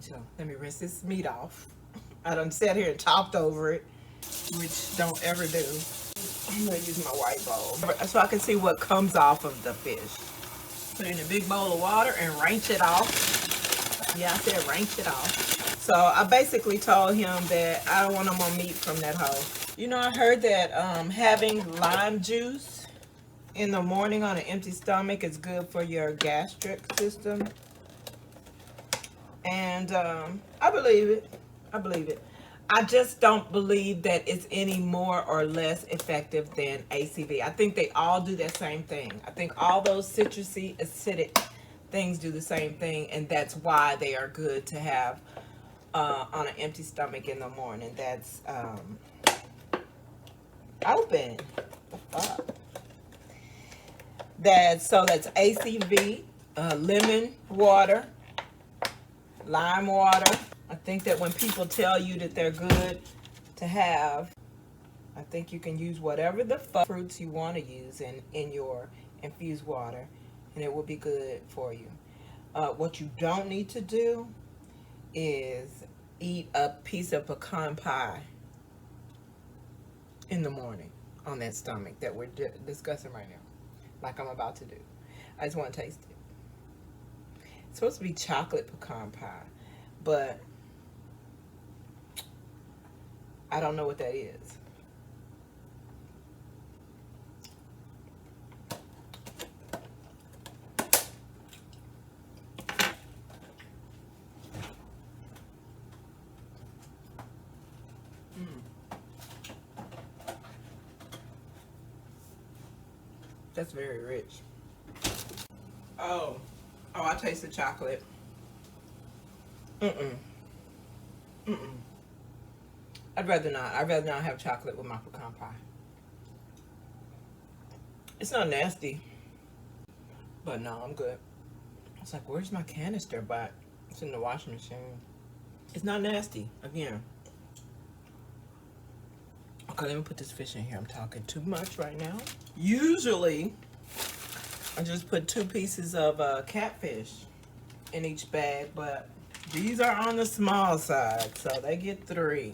So let me rinse this meat off. I done sat here and talked over it, which don't ever do. I'm gonna use my white bowl so I can see what comes off of the fish. Put it in a big bowl of water and rinse it off. Yeah, I said rinse it off. So I basically told him that I don't want no more meat from that hole. You know, I heard that having lime juice in the morning on an empty stomach is good for your gastric system. And I believe it. I believe it. I just don't believe that it's any more or less effective than ACV. I think they all do that same thing. I think all those citrusy, acidic things do the same thing, and that's why they are good to have on an empty stomach in the morning. That's open. That's ACV, lemon water, lime water. I think that when people tell you that they're good to have, I think you can use whatever the fruits you want to use in your infused water, and it will be good for you. What you don't need to do is eat a piece of pecan pie in the morning on that stomach that we're discussing right now, like I'm about to do. I just want to taste it. It's supposed to be chocolate pecan pie, but I don't know what that is. That's very rich. Oh, I taste the chocolate. I'd rather not. I'd rather not have chocolate with my pecan pie. It's not nasty, but no, I'm good. It's like, where's my canister? But it's in the washing machine. It's not nasty, again. Okay, let me put this fish in here. I'm talking too much right now. Usually, I just put 2 pieces of catfish in each bag, but these are on the small side, so they get 3.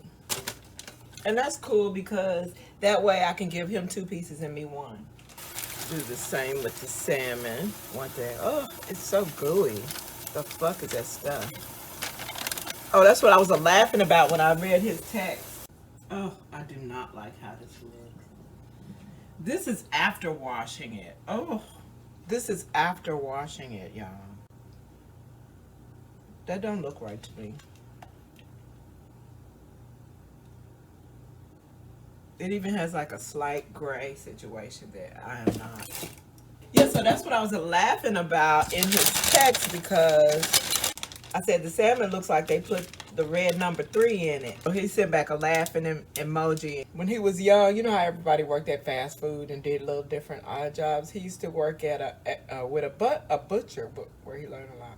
And that's cool because that way I can give him 2 pieces and me 1. Do the same with the salmon. Want that? Oh, it's so gooey. The fuck is that stuff? Oh, that's what I was laughing about when I read his text. Oh, I do not like how this looks. This is after washing it. Oh, this is after washing it, y'all. That don't look right to me. It even has like a slight gray situation that I am not. Yeah, so that's what I was laughing about in his text, because I said the salmon looks like they put the red number 3 in it. So he sent back a laughing emoji. When he was young, you know how everybody worked at fast food and did little different odd jobs? He used to work at a butcher, where he learned a lot.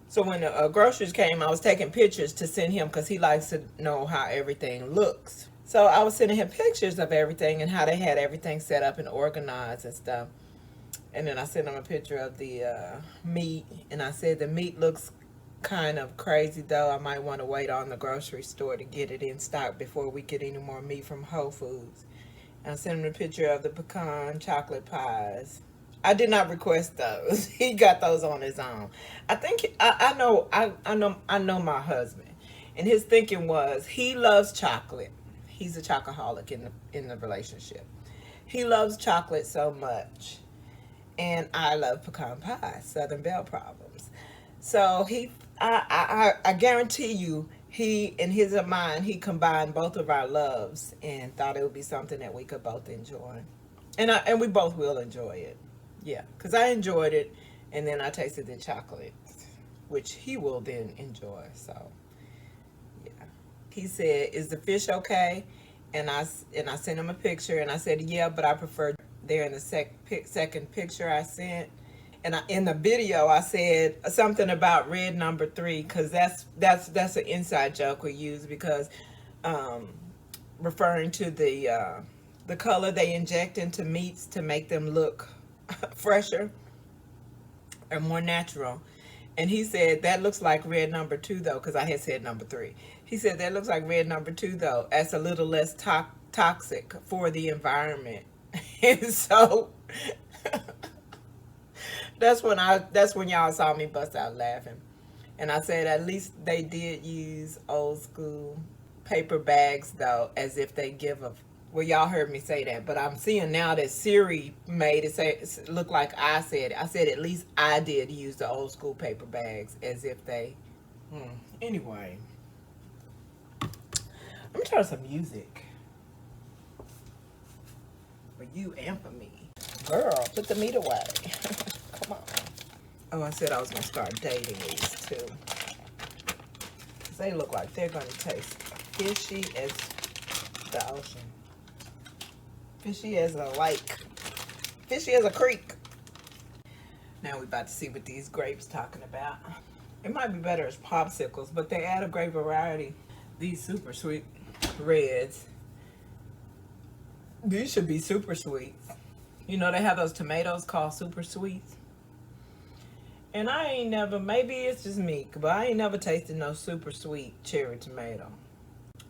So when the groceries came, I was taking pictures to send him because he likes to know how everything looks. So I was sending him pictures of everything and how they had everything set up and organized and stuff. And then I sent him a picture of the meat, and I said the meat looks kind of crazy though. I might want to wait on the grocery store to get it in stock before we get any more meat from Whole Foods. And I sent him a picture of the pecan chocolate pies. I did not request those. He got those on his own. I think I know my husband, and his thinking was he loves chocolate. He's a chocoholic in the relationship. He loves chocolate so much, and I love pecan pie, Southern Belle Problems. So I guarantee you, he in his mind he combined both of our loves and thought it would be something that we could both enjoy, and we both will enjoy it. Yeah, because I enjoyed it, and then I tasted the chocolate, which he will then enjoy. So yeah, he said, "Is the fish okay?" And I sent him a picture, and I said, "Yeah, but I prefer there in the second picture I sent." And in the video, I said something about red number 3, because that's an inside joke we use, because referring to the color they inject into meats to make them look fresher or more natural. And he said, that looks like red number 2, though, because I had said number 3. He said, that looks like red number 2, though. That's a little less toxic for the environment. And so that's when y'all saw me bust out laughing. And I said, at least they did use old school paper bags, though, as if they give a... Well, y'all heard me say that, but I'm seeing now that Siri made it say look like I said it. I said at least I did use the old school paper bags as if they... Anyway. Let me try some music. For you and for me. Girl, put the meat away. Come on. Oh, I said I was going to start dating these too. Because they look like they're going to taste fishy as the ocean. Fishy as a lake. Fishy as a creek. Now we're about to see what these grapes talking about. It might be better as popsicles, but they add a great variety. These super sweet reds. These should be super sweet. You know, they have those tomatoes called super sweets. And I ain't never, maybe it's just me, but I ain't never tasted no super sweet cherry tomato.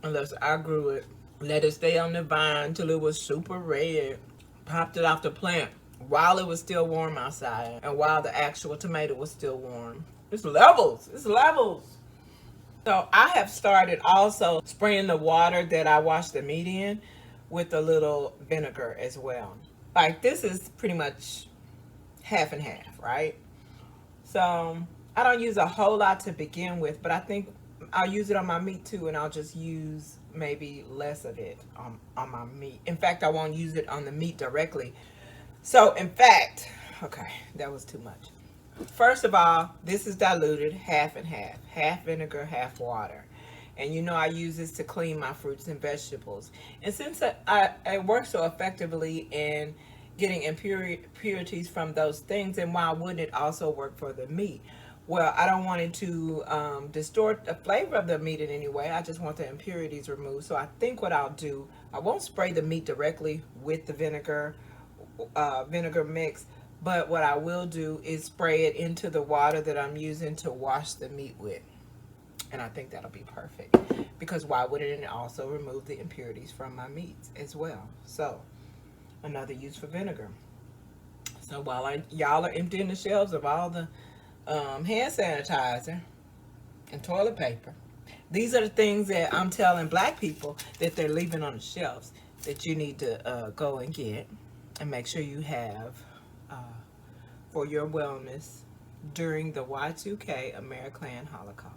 Unless I grew it, let it stay on the vine till it was super red, popped it off the plant while it was still warm outside and while the actual tomato was still warm. It's levels, it's levels. So I have started also spraying the water that I wash the meat in with a little vinegar as well. Like this is pretty much half and half, right? So I don't use a whole lot to begin with, but I think I'll use it on my meat too, and I'll just use maybe less of it on my meat. In fact, I won't use it on the meat directly. So in fact, okay, that was too much. First of all, this is diluted half and half. Half vinegar, half water. And you know I use this to clean my fruits and vegetables. And since I work so effectively in getting impurities from those things, and why wouldn't it also work for the meat? Well, I don't want it to distort the flavor of the meat in any way. I just want the impurities removed. So I think what I'll do, I won't spray the meat directly with the vinegar mix, but what I will do is spray it into the water that I'm using to wash the meat with. And I think that'll be perfect, because why wouldn't it also remove the impurities from my meats as well? So another use for vinegar. So while y'all are emptying the shelves of all the hand sanitizer and toilet paper, these are the things that I'm telling black people that they're leaving on the shelves that you need to go and get and make sure you have for your wellness during the Y2K American Holocaust.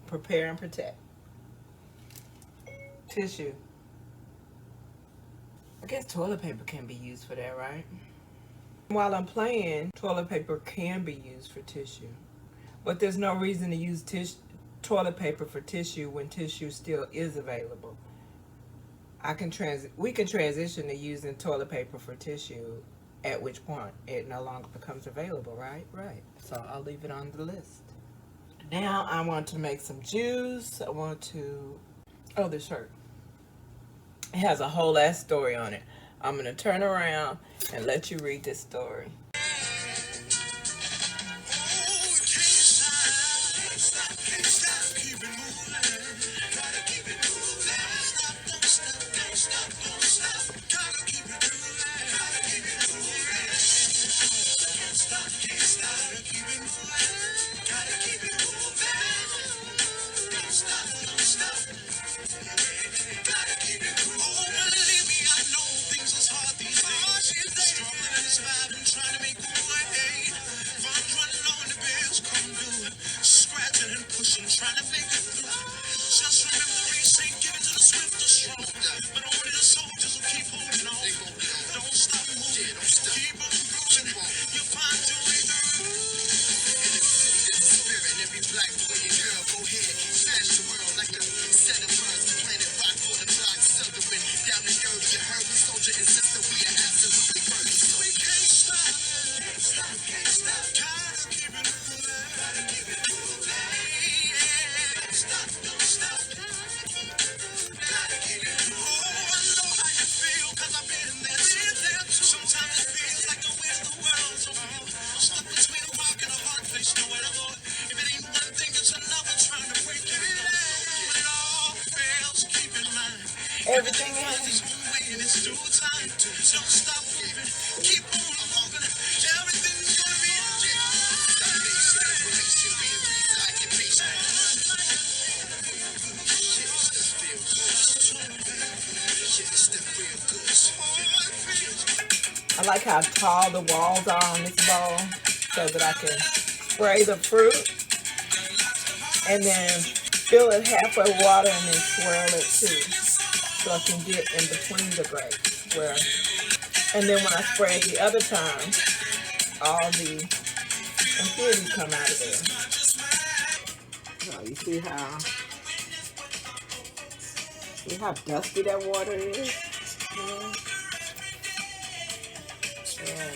Prepare and protect. Tissue. I guess toilet paper can be used for that, right? While I'm playing, toilet paper can be used for tissue. But there's no reason to use toilet paper for tissue when tissue still is available. We can transition to using toilet paper for tissue, at which point it no longer becomes available, right? Right. So I'll leave it on the list. Now I want to make some juice. I want to... Oh, this shirt. It has a whole ass story on it. I'm going to turn around and let you read this story. everything in. I like how tall the walls are on this bowl so that I can spray the fruit and then fill it halfway with water and then swirl it too, so I can get in between the grapes. And then when I spray it the other time, all the impurities come out of there. So you see how dusty that water is? Yeah. Yeah.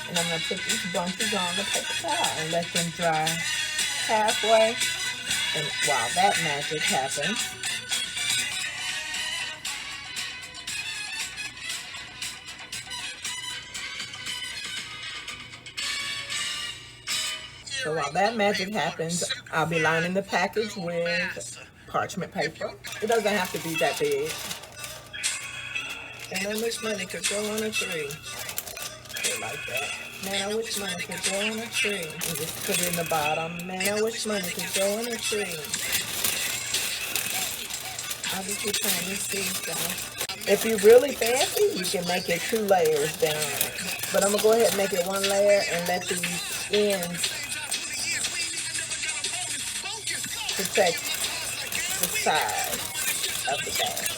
And I'm going to put these bunches on the paper towel and let them dry halfway. And while that magic happens, I'll be lining the package with parchment paper. It doesn't have to be that big. And I wish money could grow on a tree. Like that. Man, I wish money could grow on a tree. And just put it in the bottom. Man, I wish money could grow on a tree. I'll just keep trying to see stuff. If you're really fancy, you can make it 2 layers down. But I'm going to go ahead and make it 1 layer and let these ends protect the size of the bag.